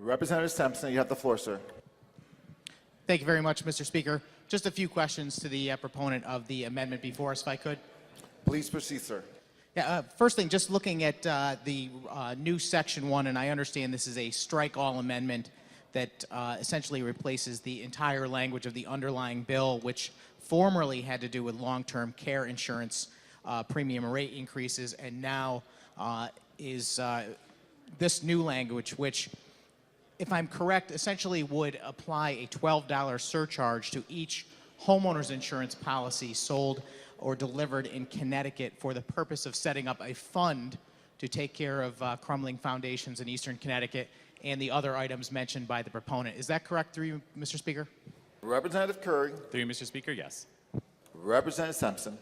Representative Sampson, you have the floor, sir. Thank you very much, Mr. Speaker. Just a few questions to the proponent of the amendment before us, if I could. Please proceed, sir. Yeah, first thing, just looking at the new Section 1, and I understand this is a strike-all amendment that essentially replaces the entire language of the underlying bill, which formerly had to do with long-term care insurance premium rate increases, and now is this new language, which, if I'm correct, essentially would apply a $12 surcharge to each homeowner's insurance policy sold or delivered in Connecticut for the purpose of setting up a fund to take care of crumbling foundations in eastern Connecticut and the other items mentioned by the proponent. Is that correct through you, Mr. Speaker? Representative Curry. Through you, Mr. Speaker, yes. Representative Sampson.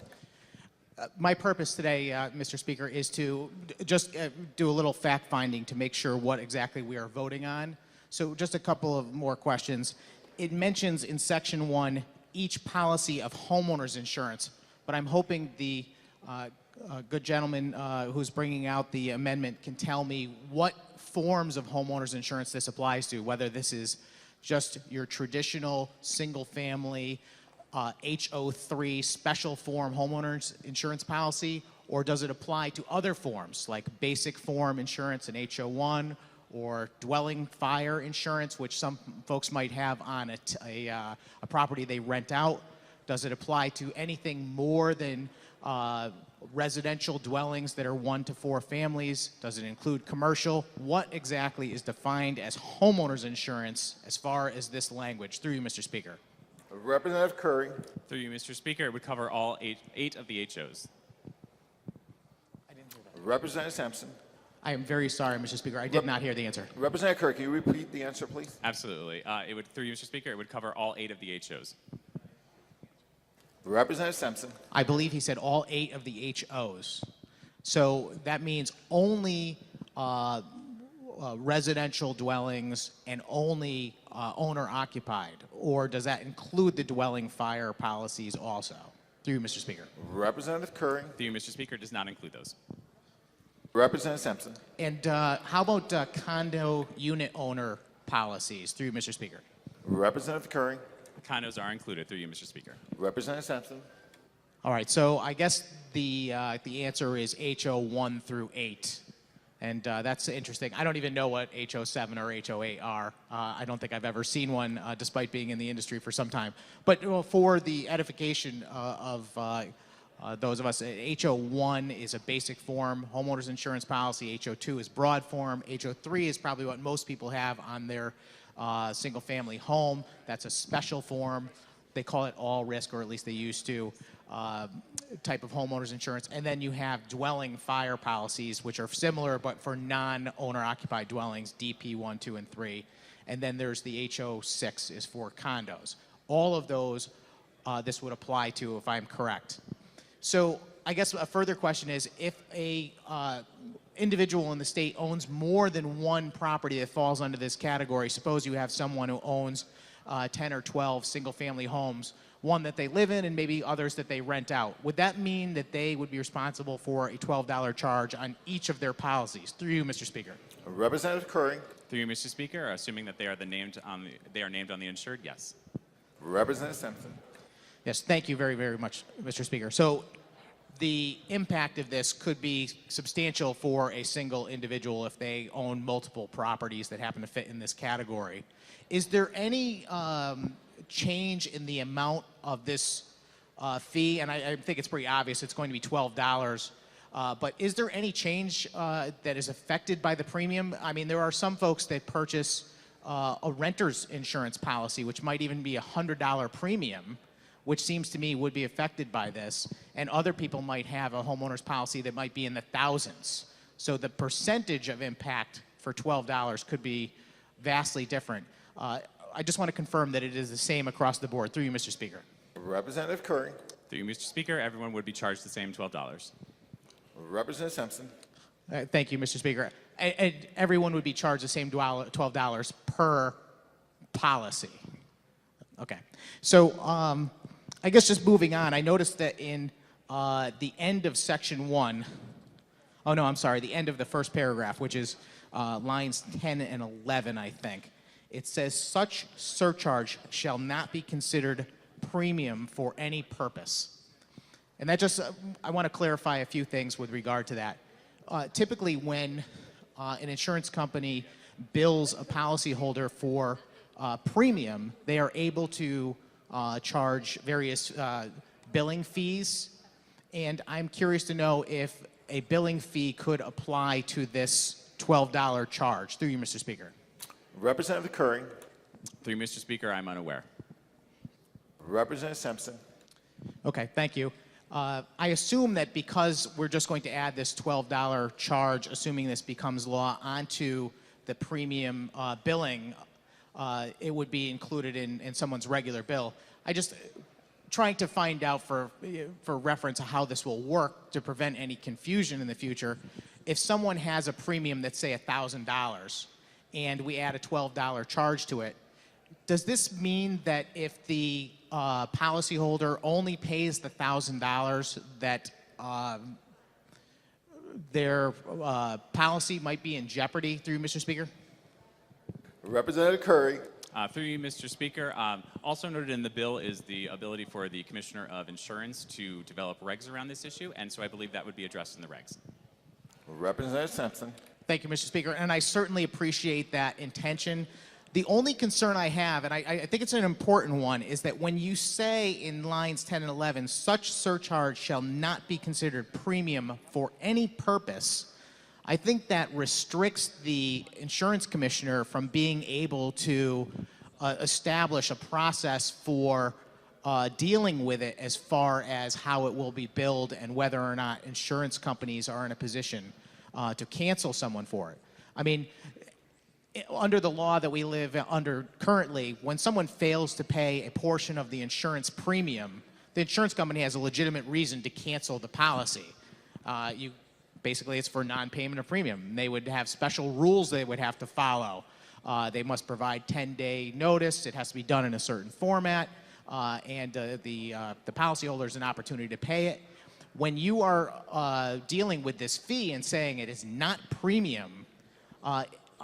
My purpose today, Mr. Speaker, is to just do a little fact-finding to make sure what exactly we are voting on. So just a couple of more questions. It mentions in Section 1 each policy of homeowners insurance, but I'm hoping the good gentleman who's bringing out the amendment can tell me what forms of homeowners insurance this applies to, whether this is just your traditional single-family HO3 special form homeowners insurance policy, or does it apply to other forms like basic form insurance in HO1 or dwelling fire insurance, which some folks might have on a property they rent out? Does it apply to anything more than residential dwellings that are 1 to 4 families? Does it include commercial? What exactly is defined as homeowners insurance as far as this language? Through you, Mr. Speaker. Representative Curry. Through you, Mr. Speaker, it would cover all eight of the HOs. Representative Sampson. I am very sorry, Mr. Speaker. I did not hear the answer. Representative Curry, can you repeat the answer, please? Absolutely. It would, through you, Mr. Speaker, it would cover all 8 of the HOs. Representative Sampson. I believe he said all 8 of the HOs. So that means only residential dwellings and only owner-occupied, or does that include the dwelling fire policies also? Through you, Mr. Speaker. Representative Curry. Through you, Mr. Speaker, does not include those. Representative Sampson. And how about condo unit owner policies? Through you, Mr. Speaker. Representative Curry. Condos are included. Through you, Mr. Speaker. Representative Sampson. All right, so I guess the answer is HO 1 through 8. And that's interesting. I don't even know what HO7 or HO8 are. I don't think I've ever seen one, despite being in the industry for some time. But for the edification of those of us, HO1 is a basic form homeowners insurance policy. HO2 is broad form. HO3 is probably what most people have on their single-family home. That's a special form. They call it all risk, or at least they used to. Type of homeowners insurance, and then you have dwelling fire policies, which are similar but for non-owner occupied dwellings, DP 1, 2, and 3, and then there's the HO6 is for condos. All of those this would apply to, if I'm correct. So I guess a further question is, if a individual in the state owns more than one property that falls under this category, suppose you have someone who owns 10 or 12 single-family homes, one that they live in and maybe others that they rent out. Would that mean that they would be responsible for a $12 charge on each of their policies? Through you, Mr. Speaker. Representative Curry. Through you, Mr. Speaker, assuming that they are named on the insured, yes. Representative Sampson. Yes, thank you very, very much, Mr. Speaker. So the impact of this could be substantial for a single individual if they own multiple properties that happen to fit in this category. Is there any change in the amount of this fee? And I think it's pretty obvious it's going to be $12. But is there any change that is affected by the premium? I mean, there are some folks that purchase a renter's insurance policy, which might even be a $100 premium, which seems to me would be affected by this. And other people might have a homeowner's policy that might be in the thousands. So the percentage of impact for $12 could be vastly different. I just want to confirm that it is the same across the board. Through you, Mr. Speaker. Representative Curry. Through you, Mr. Speaker, everyone would be charged the same $12. Representative Sampson. Thank you, Mr. Speaker. And everyone would be charged the same $12 per policy. Okay. So I guess just moving on, I noticed that in the end of Section 1, Oh, no, I'm sorry. The end of the first paragraph, which is lines 10 and 11, I think. It says, such surcharge shall not be considered premium for any purpose. And that just, I want to clarify a few things with regard to that. Typically, when an insurance company bills a policyholder for premium, they are able to charge various billing fees. And I'm curious to know if a billing fee could apply to this $12 charge. Through you, Mr. Speaker. Representative Curring. Through you, Mr. Speaker, I'm unaware. Representative Sampson. Okay, thank you. I assume that because we're just going to add this $12 charge, assuming this becomes law, onto the premium billing, it would be included in someone's regular bill. I just trying to find out for reference how this will work to prevent any confusion in the future. If someone has a premium that's, say, $1,000, and we add a $12 charge to it, does this mean that if the policyholder only pays the $1,000 that their policy might be in jeopardy? Through you, Mr. Speaker. Representative Curry. Through you, Mr. Speaker. Also noted in the bill is the ability for the Commissioner of Insurance to develop regs around this issue, and so I believe that would be addressed in the regs. Representative Sampson. Thank you, Mr. Speaker, and I certainly appreciate that intention. The only concern I have, and I think it's an important one, is that when you say in lines 10 and 11, such surcharge shall not be considered premium for any purpose, I think that restricts the insurance commissioner from being able to establish a process for dealing with it as far as how it will be billed and whether or not insurance companies are in a position to cancel someone for it. I mean, under the law that we live under currently, when someone fails to pay a portion of the insurance premium, the insurance company has a legitimate reason to cancel the policy. Basically, it's for non-payment of premium. They would have special rules they would have to follow. They must provide 10-day notice. It has to be done in a certain format, and the policyholder has an opportunity to pay it. When you are dealing with this fee and saying it is not premium,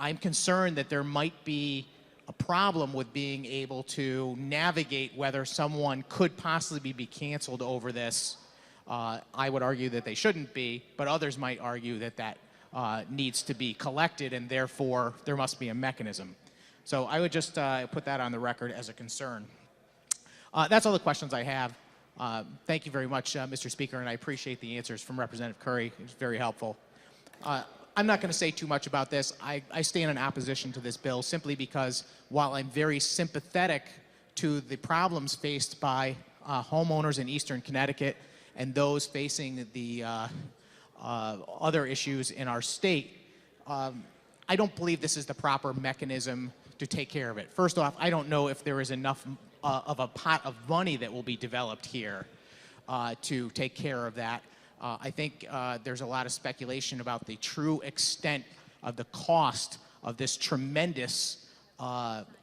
I'm concerned that there might be a problem with being able to navigate whether someone could possibly be canceled over this. I would argue that they shouldn't be, but others might argue that that needs to be collected, and therefore there must be a mechanism. So I would just put that on the record as a concern. That's all the questions I have. Thank you very much, Mr. Speaker, and I appreciate the answers from Representative Curry. It was very helpful. I'm not going to say too much about this. I stand in opposition to this bill simply because while I'm very sympathetic to the problems faced by homeowners in Eastern Connecticut and those facing the other issues in our state, I don't believe this is the proper mechanism to take care of it. First off, I don't know if there is enough of a pot of money that will be developed here to take care of that. I think there's a lot of speculation about the true extent of the cost of this tremendous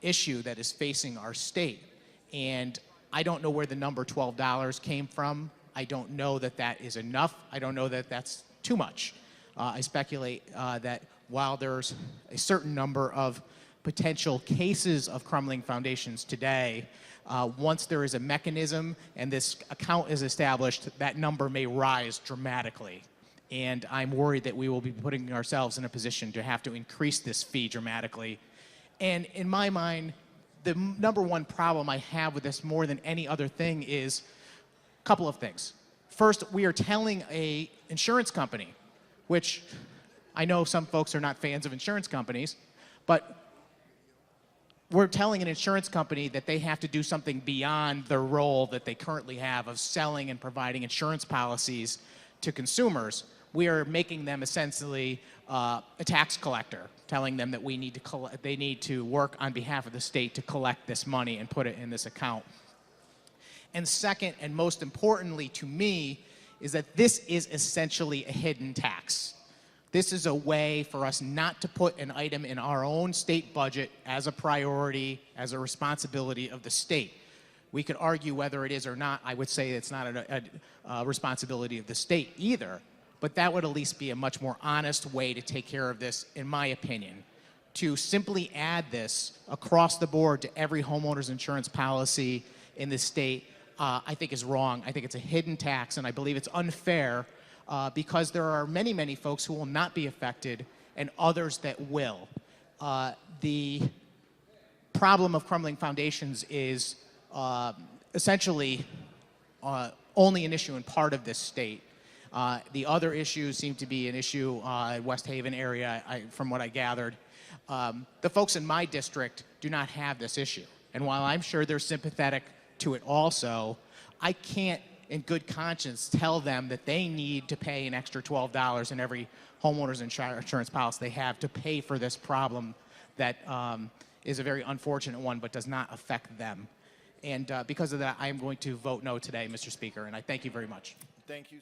issue that is facing our state. And I don't know where the number $12 came from. I don't know that that is enough. I don't know that that's too much. I speculate that while there's a certain number of potential cases of crumbling foundations today, once there is a mechanism and this account is established, that number may rise dramatically. And I'm worried that we will be putting ourselves in a position to have to increase this fee dramatically. And in my mind, the number one problem I have with this more than any other thing is a couple of things. First, we are telling an insurance company, which I know some folks are not fans of insurance companies, but we're telling an insurance company that they have to do something beyond the role that they currently have of selling and providing insurance policies to consumers. We are making them essentially a tax collector, telling them that they need to work on behalf of the state to collect this money and put it in this account. And second, and most importantly to me, is that this is essentially a hidden tax. This is a way for us not to put an item in our own state budget as a priority, as a responsibility of the state. We could argue whether it is or not. I would say it's not a responsibility of the state either. but that would at least be a much more honest way to take care of this, in my opinion. To simply add this across the board to every homeowner's insurance policy in the state, I think is wrong. I think it's a hidden tax, and I believe it's unfair because there are many, many folks who will not be affected and others that will. The problem of crumbling foundations is essentially only an issue in part of this state. The other issues seem to be an issue in West Haven area, from what I gathered. The folks in my district do not have this issue. And while I'm sure they're sympathetic to it also, I can't in good conscience tell them that they need to pay an extra $12 in every homeowner's insurance policy they have to pay for this problem that is a very unfortunate one but does not affect them. And because of that, I am going to vote no today, Mr. Speaker, and I thank you very much. Thank you.